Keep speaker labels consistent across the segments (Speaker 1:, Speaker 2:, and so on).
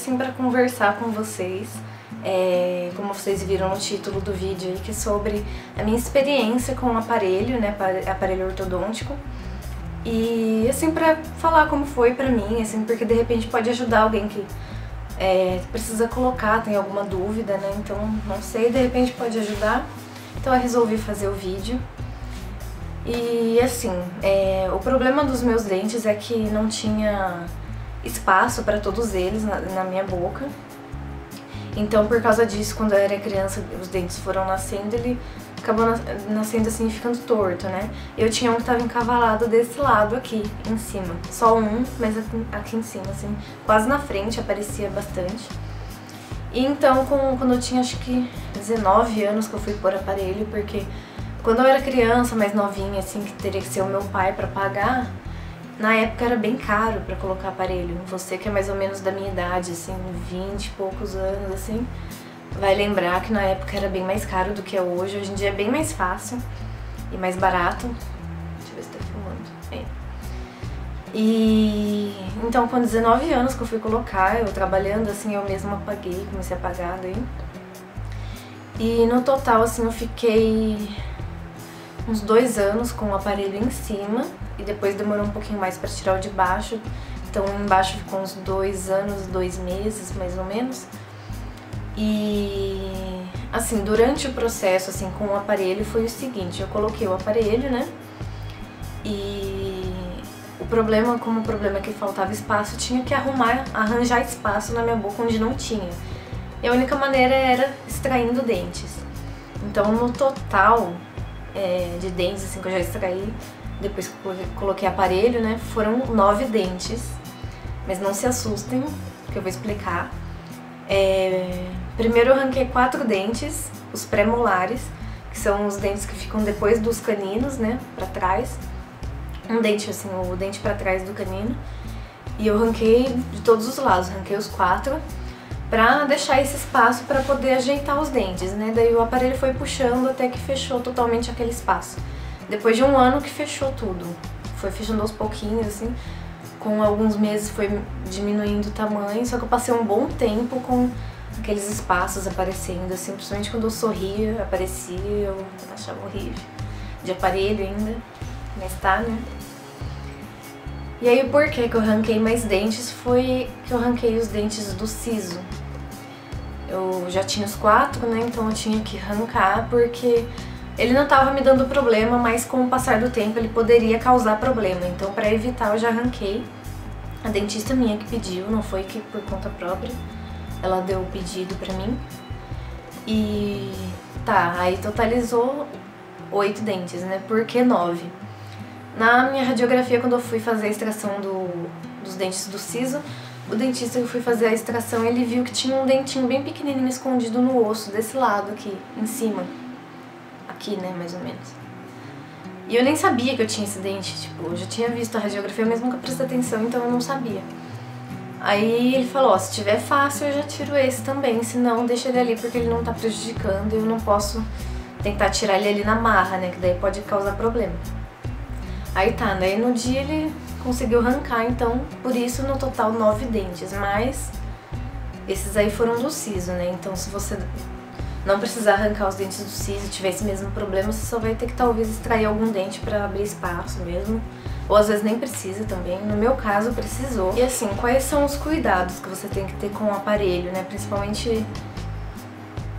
Speaker 1: assim para conversar com vocês, como vocês viram no título do vídeo aí, que é sobre a minha experiência com o aparelho, né, aparelho ortodôntico. E assim, pra falar como foi pra mim, assim, porque de repente pode ajudar alguém que precisa colocar, tem alguma dúvida, né, então não sei, de repente pode ajudar. Então eu resolvi fazer o vídeo. E assim, o problema dos meus dentes é que não tinha espaço para todos eles na minha boca. Então por causa disso, quando eu era criança, os dentes foram nascendo, ele acabou nascendo assim, ficando torto, né? Eu tinha um que estava encavalado desse lado aqui, em cima. Só um, mas aqui em cima, assim, quase na frente, aparecia bastante. E então, quando eu tinha acho que 19 anos que eu fui pôr aparelho, porque quando eu era criança, mais novinha, assim, que teria que ser o meu pai pra pagar, na época era bem caro pra colocar aparelho. Você que é mais ou menos da minha idade, assim, 20 e poucos anos, assim, vai lembrar que na época era bem mais caro do que é hoje. Hoje em dia é bem mais fácil e mais barato. Deixa eu ver se tá filmando. E então, com 19 anos que eu fui colocar, eu trabalhando assim, eu mesma paguei, comecei a pagar daí. E no total, assim, eu fiquei uns 2 anos com o aparelho em cima e depois demorou um pouquinho mais pra tirar o de baixo. Então embaixo ficou uns 2 anos, 2 meses, mais ou menos. E assim, durante o processo assim com o aparelho foi o seguinte, eu coloquei o aparelho, né? E o problema, como o problema é que faltava espaço, tinha que arranjar espaço na minha boca onde não tinha. E a única maneira era extraindo dentes. Então no total de dentes assim que eu já extraí, depois que eu coloquei aparelho, né, foram 9 dentes. Mas não se assustem, que eu vou explicar. Primeiro eu arranquei 4 dentes, os pré-molares, que são os dentes que ficam depois dos caninos, né, pra trás. Um dente assim, o dente pra trás do canino. E eu arranquei de todos os lados, arranquei os 4 pra deixar esse espaço pra poder ajeitar os dentes, né. Daí o aparelho foi puxando até que fechou totalmente aquele espaço. Depois de 1 ano que fechou tudo, foi fechando aos pouquinhos, assim. Com alguns meses foi diminuindo o tamanho, só que eu passei um bom tempo com aqueles espaços aparecendo, assim, principalmente quando eu sorria, aparecia, eu achava horrível. De aparelho ainda, mas tá, né? E aí o porquê que eu arranquei mais dentes foi que eu arranquei os dentes do siso. Eu já tinha os 4, né, então eu tinha que arrancar porque ele não tava me dando problema, mas com o passar do tempo ele poderia causar problema. Então pra evitar eu já arranquei. A dentista minha que pediu, não foi que por conta própria. Ela deu o pedido pra mim. E tá, aí totalizou 8 dentes, né? Por que 9? Na minha radiografia, quando eu fui fazer a extração dos dentes do siso, o dentista que eu fui fazer a extração, ele viu que tinha um dentinho bem pequenininho escondido no osso, desse lado aqui, em cima. Aqui, né, mais ou menos. E eu nem sabia que eu tinha esse dente, tipo, eu já tinha visto a radiografia, mas nunca prestei atenção, então eu não sabia. Aí ele falou, ó, se tiver fácil eu já tiro esse também, senão deixa ele ali porque ele não tá prejudicando e eu não posso tentar tirar ele ali na marra, né, que daí pode causar problema. Aí tá, daí no dia ele conseguiu arrancar, então por isso no total 9 dentes, mas esses aí foram do siso, né, então se você não precisar arrancar os dentes do siso e tiver esse mesmo problema, você só vai ter que talvez extrair algum dente pra abrir espaço mesmo. Ou às vezes nem precisa também, no meu caso precisou. E assim, quais são os cuidados que você tem que ter com o aparelho, né? Principalmente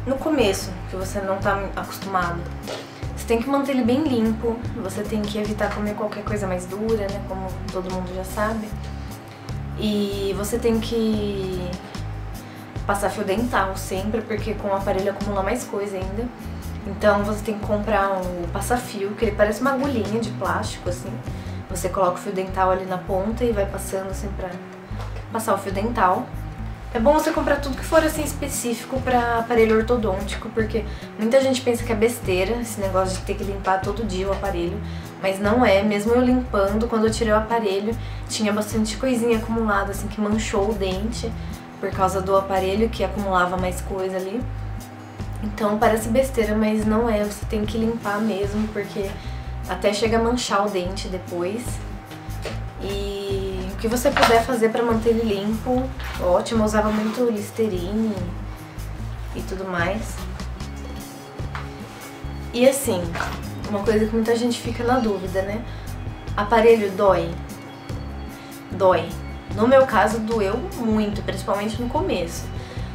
Speaker 1: no começo, que você não tá acostumado. Você tem que manter ele bem limpo, você tem que evitar comer qualquer coisa mais dura, né? Como todo mundo já sabe. E você tem que passar fio dental sempre, porque com o aparelho acumula mais coisa ainda. Então você tem que comprar um passa-fio, que ele parece uma agulhinha de plástico, assim. Você coloca o fio dental ali na ponta e vai passando assim pra passar o fio dental. É bom você comprar tudo que for assim específico pra aparelho ortodôntico, porque muita gente pensa que é besteira esse negócio de ter que limpar todo dia o aparelho, mas não é. Mesmo eu limpando, quando eu tirei o aparelho, tinha bastante coisinha acumulada, assim, que manchou o dente por causa do aparelho, que acumulava mais coisa ali. Então parece besteira, mas não é, você tem que limpar mesmo, porque até chega a manchar o dente depois. E O que você puder fazer pra manter ele limpo, ótimo. Eu usava muito Listerine e tudo mais. E assim, uma coisa que muita gente fica na dúvida, né? Aparelho dói? Dói. No meu caso, doeu muito, principalmente no começo.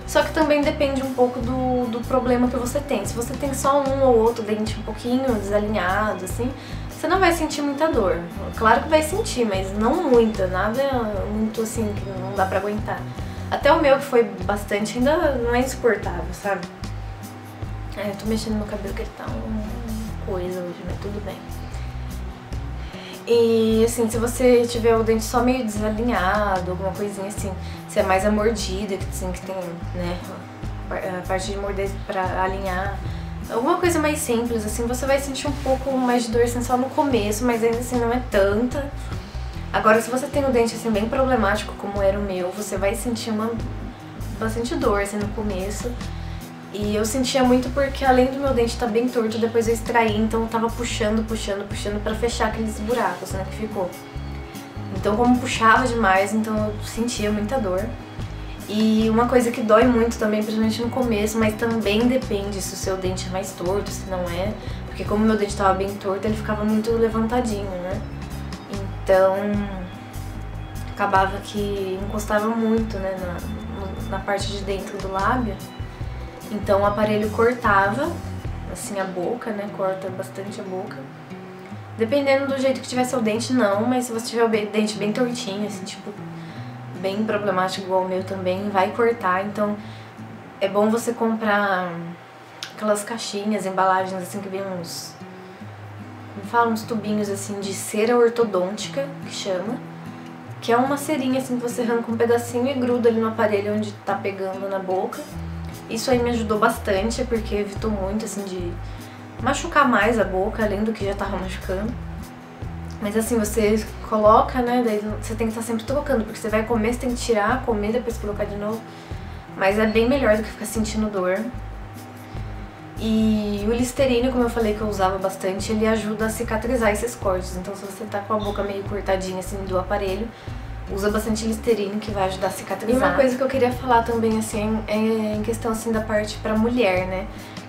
Speaker 1: Só que também depende um pouco do problema que você tem. Se você tem só um ou outro dente um pouquinho desalinhado, assim, você não vai sentir muita dor. Claro que vai sentir, mas não muita, nada muito assim que não dá pra aguentar. Até o meu, que foi bastante, ainda não é insuportável, sabe? Eu tô mexendo no meu cabelo que ele tá uma coisa hoje, mas tudo bem. E assim, se você tiver o dente só meio desalinhado, alguma coisinha assim, se é mais a mordida, assim, que tem, né, a parte de morder pra alinhar, alguma coisa mais simples, assim, você vai sentir um pouco mais de dor assim, só no começo, mas ainda assim não é tanta. Agora, se você tem um dente assim bem problemático, como era o meu, você vai sentir bastante dor assim no começo. E eu sentia muito porque além do meu dente estar bem torto, depois eu extraí, então eu tava puxando pra fechar aqueles buracos, né, que ficou. Então como puxava demais, então eu sentia muita dor. E uma coisa que dói muito também, principalmente no começo, mas também depende se o seu dente é mais torto, se não é. Porque como meu dente tava bem torto, ele ficava muito levantadinho, né. Então acabava que encostava muito, né, na parte de dentro do lábio. Então o aparelho cortava, assim, a boca, né, corta bastante a boca. Dependendo do jeito que tiver seu dente, não, mas se você tiver o dente bem tortinho, assim, tipo, bem problemático igual o meu também, vai cortar. Então é bom você comprar aquelas caixinhas, embalagens, assim, que vem uns, como fala, uns tubinhos, assim, de cera ortodôntica, que chama. Que é uma cerinha, assim, que você arranca um pedacinho e gruda ali no aparelho onde tá pegando na boca. Isso aí me ajudou bastante, porque evitou muito, assim, de machucar mais a boca, além do que já tava machucando. Mas assim, você coloca, né, daí você tem que estar sempre trocando, porque você vai comer, você tem que tirar, comer, depois colocar de novo. Mas é bem melhor do que ficar sentindo dor. E o Listerine, como eu falei que eu usava bastante, ele ajuda a cicatrizar esses cortes. Então se você tá com a boca meio cortadinha, assim, do aparelho, usa bastante Listerine, que vai ajudar a cicatrizar. E uma coisa que eu queria falar também, assim, é em questão, assim, da parte pra mulher, né?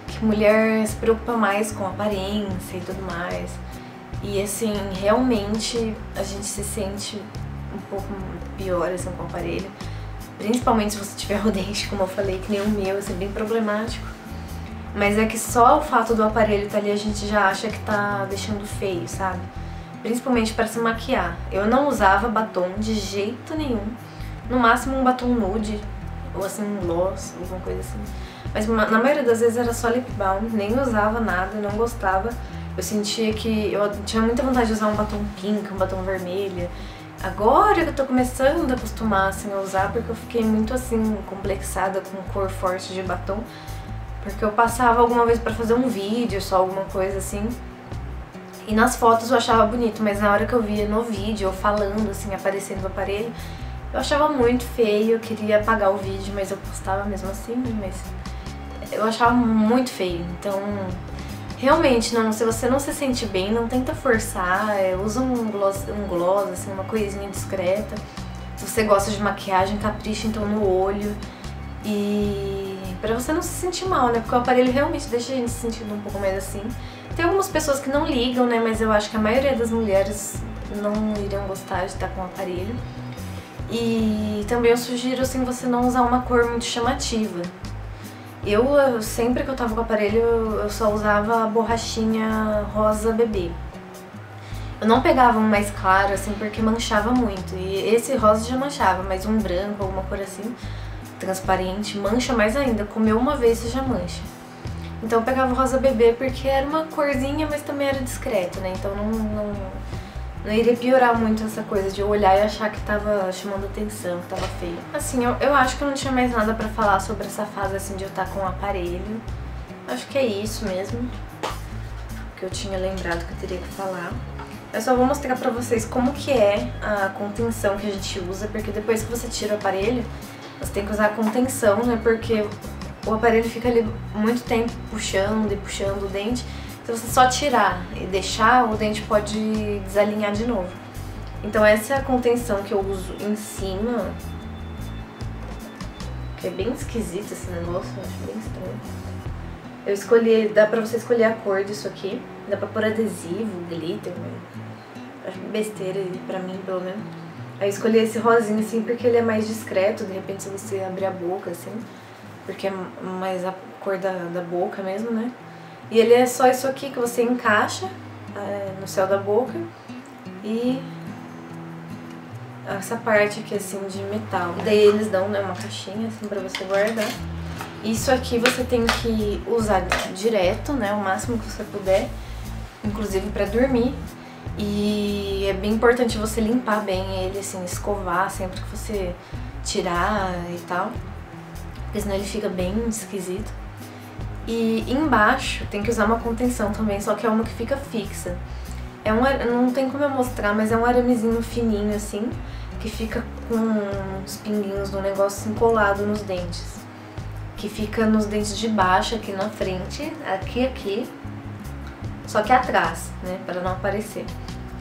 Speaker 1: Que mulher se preocupa mais com aparência e tudo mais. E, assim, realmente a gente se sente um pouco pior, assim, com o aparelho. Principalmente se você tiver o dente, como eu falei, que nem o meu, assim, bem problemático. Mas é que só o fato do aparelho estar ali a gente já acha que tá deixando feio, sabe? Principalmente para se maquiar. Eu não usava batom de jeito nenhum. No máximo um batom nude, ou assim um gloss, alguma coisa assim. Mas na maioria das vezes era só lip balm, nem usava nada, não gostava. Eu sentia que eu tinha muita vontade de usar um batom pink, um batom vermelho. Agora que eu tô começando a acostumar assim, a usar, porque eu fiquei muito assim, complexada com cor forte de batom. Porque eu passava alguma vez pra fazer um vídeo, só alguma coisa assim. E nas fotos eu achava bonito, mas na hora que eu via no vídeo, ou falando assim, aparecendo no aparelho, eu achava muito feio, eu queria apagar o vídeo, mas eu postava mesmo assim, mas eu achava muito feio. Então, realmente, não, se você não se sente bem, não tenta forçar, usa um gloss, assim, uma coisinha discreta. Se você gosta de maquiagem, capricha então no olho. E pra você não se sentir mal, né? Porque o aparelho realmente deixa a gente se sentindo um pouco mais assim. Tem algumas pessoas que não ligam, né? Mas eu acho que a maioria das mulheres não iriam gostar de estar com o aparelho. E também eu sugiro, assim, você não usar uma cor muito chamativa. Eu sempre que eu tava com o aparelho, eu só usava a borrachinha rosa bebê. Eu não pegava um mais claro, assim, porque manchava muito. E esse rosa já manchava, mas um branco, alguma cor assim, transparente, mancha mais ainda. Comeu uma vez, você já mancha. Então eu pegava o rosa bebê porque era uma corzinha, mas também era discreto, né? Então não iria piorar muito essa coisa de eu olhar e achar que tava chamando atenção, que tava feio. Assim, eu acho que eu não tinha mais nada pra falar sobre essa fase, assim, de eu estar com o aparelho. Acho que é isso mesmo que eu tinha lembrado que eu teria que falar. Eu só vou mostrar pra vocês como que é a contenção que a gente usa, porque depois que você tira o aparelho, você tem que usar a contenção, né? Porque o aparelho fica ali muito tempo puxando e puxando o dente. Se você só tirar e deixar, o dente pode desalinhar de novo. Então essa é a contenção que eu uso em cima, que é bem esquisito esse negócio, eu acho bem estranho. Eu escolhi, dá pra você escolher a cor disso aqui, dá pra pôr adesivo, glitter, mas acho besteira pra mim, pelo menos. Aí eu escolhi esse rosinho assim porque ele é mais discreto, de repente se você abrir a boca assim, porque é mais a cor da boca mesmo, né? E ele é só isso aqui que você encaixa no céu da boca e essa parte aqui assim de metal. E daí eles dão, né, uma caixinha assim pra você guardar. Isso aqui você tem que usar direto, né, o máximo que você puder, inclusive pra dormir. E é bem importante você limpar bem ele, assim, escovar sempre que você tirar e tal, porque senão ele fica bem esquisito. E embaixo tem que usar uma contenção também, só que é uma que fica fixa. Não tem como eu mostrar, mas é um aramezinho fininho assim, que fica com uns pinguinhos do negócio assim colado nos dentes. Que fica nos dentes de baixo, aqui na frente, aqui, só que atrás, né, para não aparecer.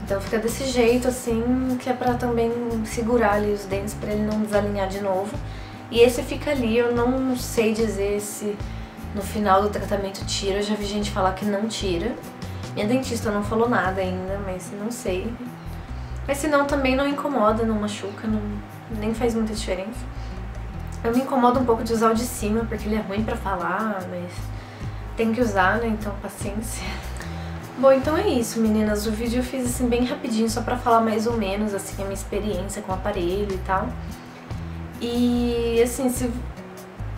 Speaker 1: Então fica desse jeito assim, que é pra também segurar ali os dentes pra ele não desalinhar de novo. E esse fica ali, eu não sei dizer se no final do tratamento tira, eu já vi gente falar que não tira. Minha dentista não falou nada ainda, mas não sei. Mas se não, também não incomoda, não machuca, nem faz muita diferença. Eu me incomodo um pouco de usar o de cima, porque ele é ruim pra falar, mas tem que usar, né, então paciência. Bom, então é isso, meninas. O vídeo eu fiz assim bem rapidinho, só pra falar mais ou menos assim a minha experiência com o aparelho e tal. E assim,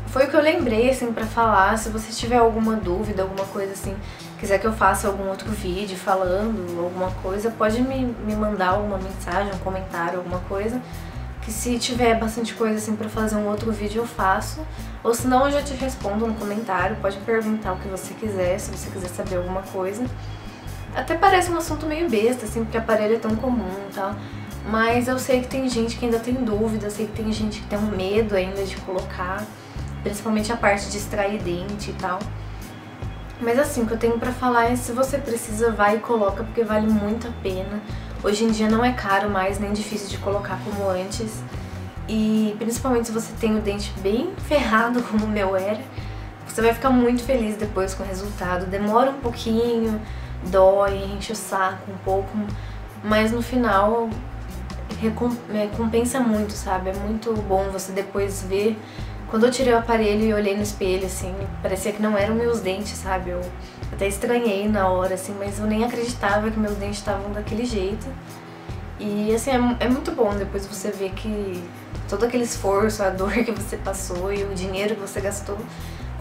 Speaker 1: foi o que eu lembrei assim pra falar. Se você tiver alguma dúvida, alguma coisa assim, quiser que eu faça algum outro vídeo falando alguma coisa, pode me mandar alguma mensagem, um comentário, alguma coisa. Que se tiver bastante coisa assim pra fazer um outro vídeo eu faço. Ou se não, eu já te respondo no comentário. Pode perguntar o que você quiser, se você quiser saber alguma coisa. Até parece um assunto meio besta, assim, porque o aparelho é tão comum e tal. Mas eu sei que tem gente que ainda tem dúvida, eu sei que tem gente que tem um medo ainda de colocar, principalmente a parte de extrair dente e tal. Mas assim, o que eu tenho pra falar é, se você precisa, vai e coloca, porque vale muito a pena. Hoje em dia não é caro mais, nem difícil de colocar como antes. E principalmente se você tem o dente bem ferrado, como o meu era, você vai ficar muito feliz depois com o resultado. Demora um pouquinho, dói, enche o saco um pouco, mas no final recompensa muito, sabe? É muito bom você depois ver. Quando eu tirei o aparelho e olhei no espelho, assim, parecia que não eram meus dentes, sabe? Eu até estranhei na hora, assim, mas eu nem acreditava que meus dentes estavam daquele jeito. E, assim, é muito bom depois você ver que todo aquele esforço, a dor que você passou e o dinheiro que você gastou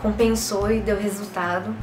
Speaker 1: compensou e deu resultado.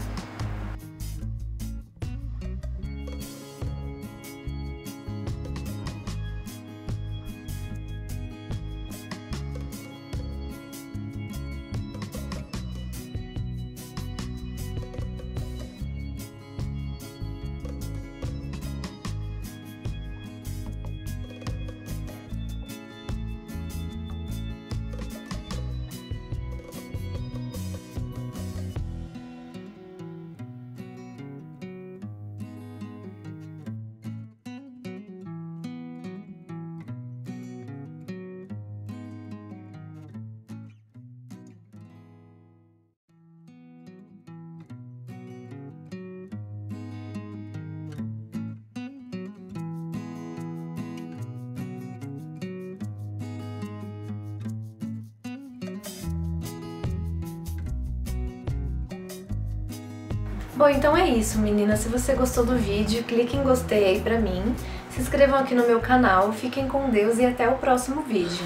Speaker 1: Bom, então é isso, meninas. Se você gostou do vídeo, clique em gostei aí pra mim. Se inscrevam aqui no meu canal. Fiquem com Deus e até o próximo vídeo.